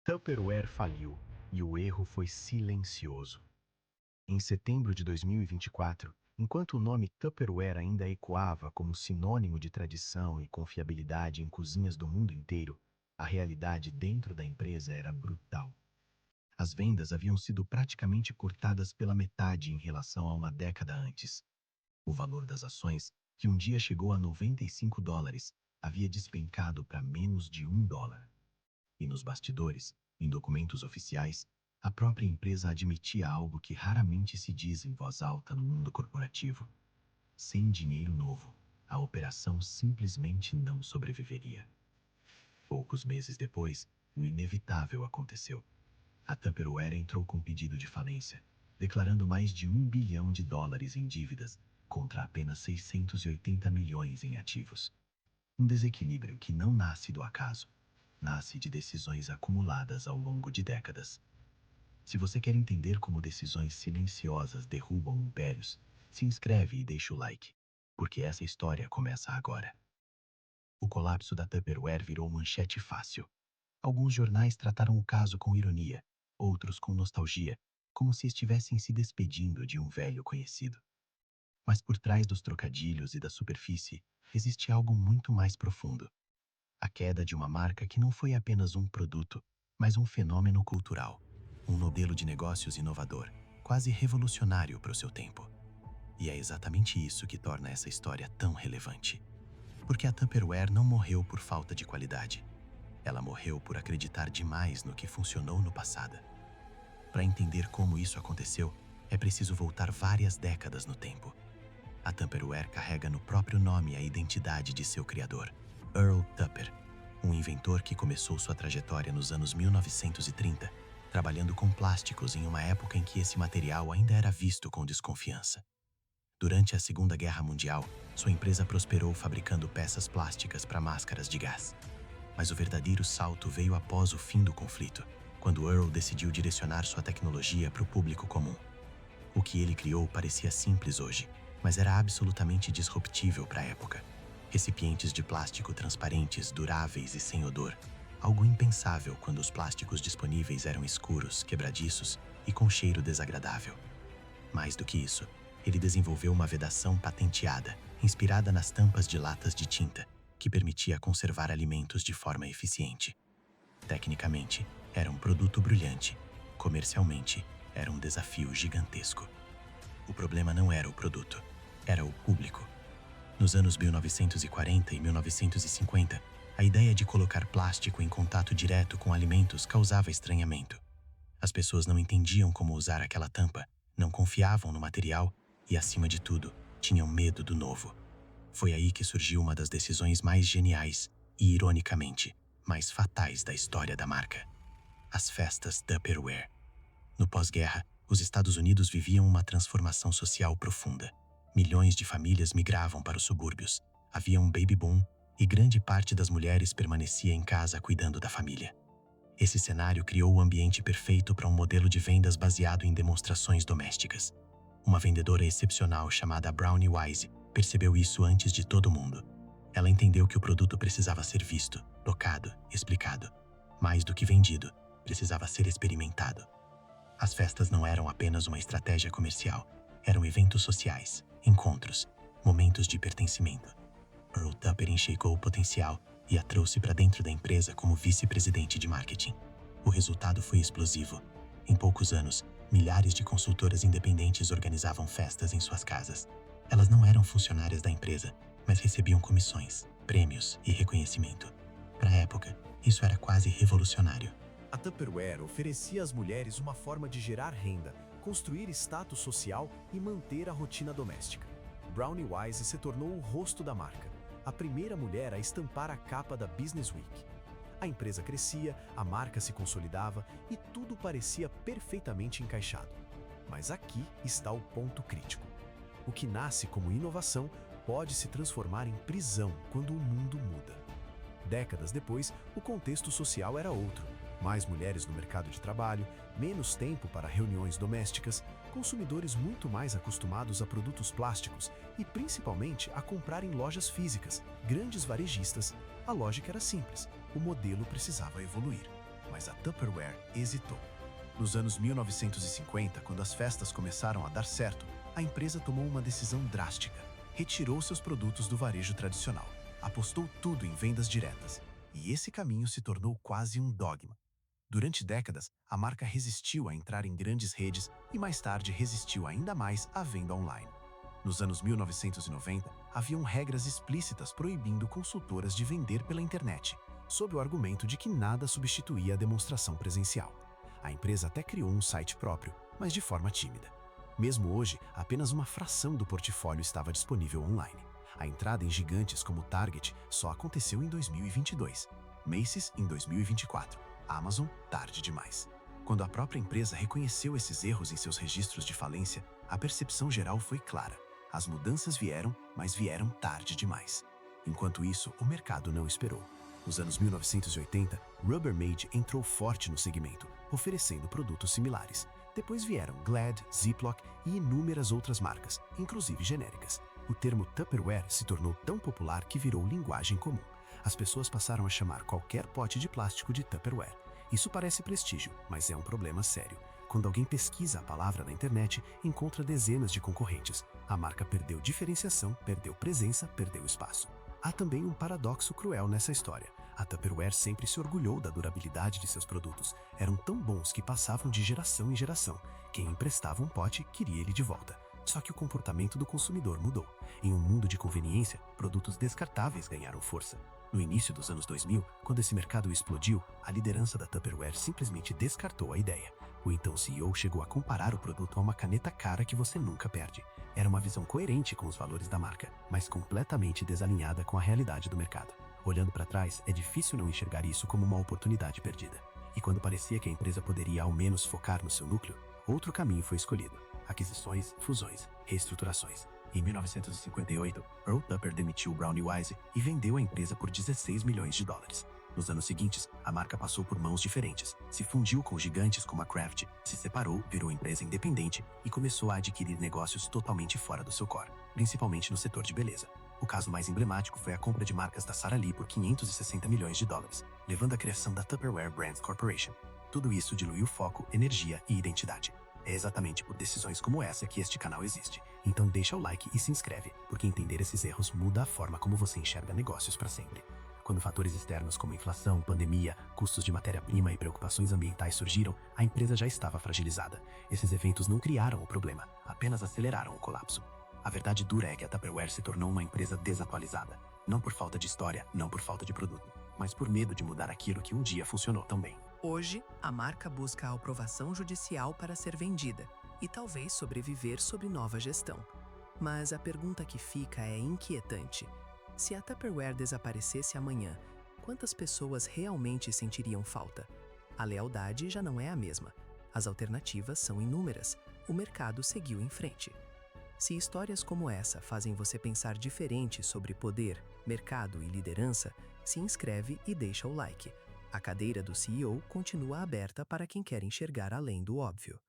Tupperware faliu e o erro foi silencioso. Em setembro de 2024, enquanto o nome Tupperware ainda ecoava como sinônimo de tradição e confiabilidade em cozinhas do mundo inteiro, a realidade dentro da empresa era brutal. As vendas haviam sido praticamente cortadas pela metade em relação a uma década antes. O valor das ações, que um dia chegou a $95, havia despencado para menos de $1. E nos bastidores, em documentos oficiais, a própria empresa admitia algo que raramente se diz em voz alta no mundo corporativo. Sem dinheiro novo, a operação simplesmente não sobreviveria. Poucos meses depois, o inevitável aconteceu. A Tupperware entrou com pedido de falência, declarando mais de $1 bilhão em dívidas, contra apenas 680 milhões em ativos. Um desequilíbrio que não nasce do acaso, nasce de decisões acumuladas ao longo de décadas. Se você quer entender como decisões silenciosas derrubam impérios, se inscreve e deixa o like, porque essa história começa agora. O colapso da Tupperware virou manchete fácil. Alguns jornais trataram o caso com ironia, outros com nostalgia, como se estivessem se despedindo de um velho conhecido. Mas por trás dos trocadilhos e da superfície, existe algo muito mais profundo. A queda de uma marca que não foi apenas um produto, mas um fenômeno cultural. Um modelo de negócios inovador, quase revolucionário para o seu tempo. E é exatamente isso que torna essa história tão relevante. Porque a Tupperware não morreu por falta de qualidade. Ela morreu por acreditar demais no que funcionou no passado. Para entender como isso aconteceu, é preciso voltar várias décadas no tempo. A Tupperware carrega no próprio nome a identidade de seu criador, Earl Tupper, um inventor que começou sua trajetória nos anos 1930, trabalhando com plásticos em uma época em que esse material ainda era visto com desconfiança. Durante a Segunda Guerra Mundial, sua empresa prosperou fabricando peças plásticas para máscaras de gás. Mas o verdadeiro salto veio após o fim do conflito, quando Earl decidiu direcionar sua tecnologia para o público comum. O que ele criou parecia simples hoje, mas era absolutamente disruptível para a época. Recipientes de plástico transparentes, duráveis e sem odor, algo impensável quando os plásticos disponíveis eram escuros, quebradiços e com cheiro desagradável. Mais do que isso, ele desenvolveu uma vedação patenteada, inspirada nas tampas de latas de tinta, que permitia conservar alimentos de forma eficiente. Tecnicamente, era um produto brilhante. Comercialmente, era um desafio gigantesco. O problema não era o produto, era o público. Nos anos 1940 e 1950, a ideia de colocar plástico em contato direto com alimentos causava estranhamento. As pessoas não entendiam como usar aquela tampa, não confiavam no material e, acima de tudo, tinham medo do novo. Foi aí que surgiu uma das decisões mais geniais e, ironicamente, mais fatais da história da marca: as festas Tupperware. No pós-guerra, os Estados Unidos viviam uma transformação social profunda. Milhões de famílias migravam para os subúrbios, havia um baby boom e grande parte das mulheres permanecia em casa cuidando da família. Esse cenário criou o ambiente perfeito para um modelo de vendas baseado em demonstrações domésticas. Uma vendedora excepcional chamada Brownie Wise percebeu isso antes de todo mundo. Ela entendeu que o produto precisava ser visto, tocado, explicado. Mais do que vendido, precisava ser experimentado. As festas não eram apenas uma estratégia comercial, eram eventos sociais, encontros, momentos de pertencimento. Earl Tupper enxergou o potencial e a trouxe para dentro da empresa como vice-presidente de marketing. O resultado foi explosivo. Em poucos anos, milhares de consultoras independentes organizavam festas em suas casas. Elas não eram funcionárias da empresa, mas recebiam comissões, prêmios e reconhecimento. Para a época, isso era quase revolucionário. A Tupperware oferecia às mulheres uma forma de gerar renda, construir status social e manter a rotina doméstica. Brownie Wise se tornou o rosto da marca, a primeira mulher a estampar a capa da Business Week. A empresa crescia, a marca se consolidava e tudo parecia perfeitamente encaixado. Mas aqui está o ponto crítico. O que nasce como inovação pode se transformar em prisão quando o mundo muda. Décadas depois, o contexto social era outro. Mais mulheres no mercado de trabalho, menos tempo para reuniões domésticas, consumidores muito mais acostumados a produtos plásticos e principalmente a comprar em lojas físicas, grandes varejistas. A lógica era simples, o modelo precisava evoluir. mas a Tupperware hesitou. Nos anos 1950, quando as festas começaram a dar certo, a empresa tomou uma decisão drástica. Retirou seus produtos do varejo tradicional, apostou tudo em vendas diretas, e esse caminho se tornou quase um dogma. Durante décadas, a marca resistiu a entrar em grandes redes e mais tarde resistiu ainda mais à venda online. Nos anos 1990, haviam regras explícitas proibindo consultoras de vender pela internet, sob o argumento de que nada substituía a demonstração presencial. A empresa até criou um site próprio, mas de forma tímida. Mesmo hoje, apenas uma fração do portfólio estava disponível online. A entrada em gigantes como Target só aconteceu em 2022, Macy's em 2024, Amazon tarde demais. Quando a própria empresa reconheceu esses erros em seus registros de falência, a percepção geral foi clara. As mudanças vieram, mas vieram tarde demais. Enquanto isso, o mercado não esperou. Nos anos 1980, Rubbermaid entrou forte no segmento, oferecendo produtos similares. Depois vieram Glad, Ziploc e inúmeras outras marcas, inclusive genéricas. O termo Tupperware se tornou tão popular que virou linguagem comum. As pessoas passaram a chamar qualquer pote de plástico de Tupperware. Isso parece prestígio, mas é um problema sério. Quando alguém pesquisa a palavra na internet, encontra dezenas de concorrentes. A marca perdeu diferenciação, perdeu presença, perdeu espaço. Há também um paradoxo cruel nessa história. A Tupperware sempre se orgulhou da durabilidade de seus produtos. Eram tão bons que passavam de geração em geração. Quem emprestava um pote queria ele de volta. Só que o comportamento do consumidor mudou. Em um mundo de conveniência, produtos descartáveis ganharam força. No início dos anos 2000, quando esse mercado explodiu, a liderança da Tupperware simplesmente descartou a ideia. O então CEO chegou a comparar o produto a uma caneta cara que você nunca perde. Era uma visão coerente com os valores da marca, mas completamente desalinhada com a realidade do mercado. Olhando para trás, é difícil não enxergar isso como uma oportunidade perdida. E quando parecia que a empresa poderia ao menos focar no seu núcleo, outro caminho foi escolhido: aquisições, fusões, reestruturações. Em 1958, Earl Tupper demitiu Brownie Wise e vendeu a empresa por 16 milhões de dólares. Nos anos seguintes, a marca passou por mãos diferentes, se fundiu com gigantes como a Kraft, se separou, virou empresa independente e começou a adquirir negócios totalmente fora do seu core, principalmente no setor de beleza. O caso mais emblemático foi a compra de marcas da Sara Lee por 560 milhões de dólares, levando à criação da Tupperware Brands Corporation. Tudo isso diluiu foco, energia e identidade. É exatamente por decisões como essa que este canal existe. Então deixa o like e se inscreve, porque entender esses erros muda a forma como você enxerga negócios para sempre. Quando fatores externos como inflação, pandemia, custos de matéria-prima e preocupações ambientais surgiram, a empresa já estava fragilizada. Esses eventos não criaram o problema, apenas aceleraram o colapso. A verdade dura é que a Tupperware se tornou uma empresa desatualizada. Não por falta de história, não por falta de produto, mas por medo de mudar aquilo que um dia funcionou tão bem. Hoje, a marca busca a aprovação judicial para ser vendida e talvez sobreviver sob nova gestão. Mas a pergunta que fica é inquietante. Se a Tupperware desaparecesse amanhã, quantas pessoas realmente sentiriam falta? A lealdade já não é a mesma. As alternativas são inúmeras. O mercado seguiu em frente. Se histórias como essa fazem você pensar diferente sobre poder, mercado e liderança, se inscreve e deixa o like. A cadeira do CEO continua aberta para quem quer enxergar além do óbvio.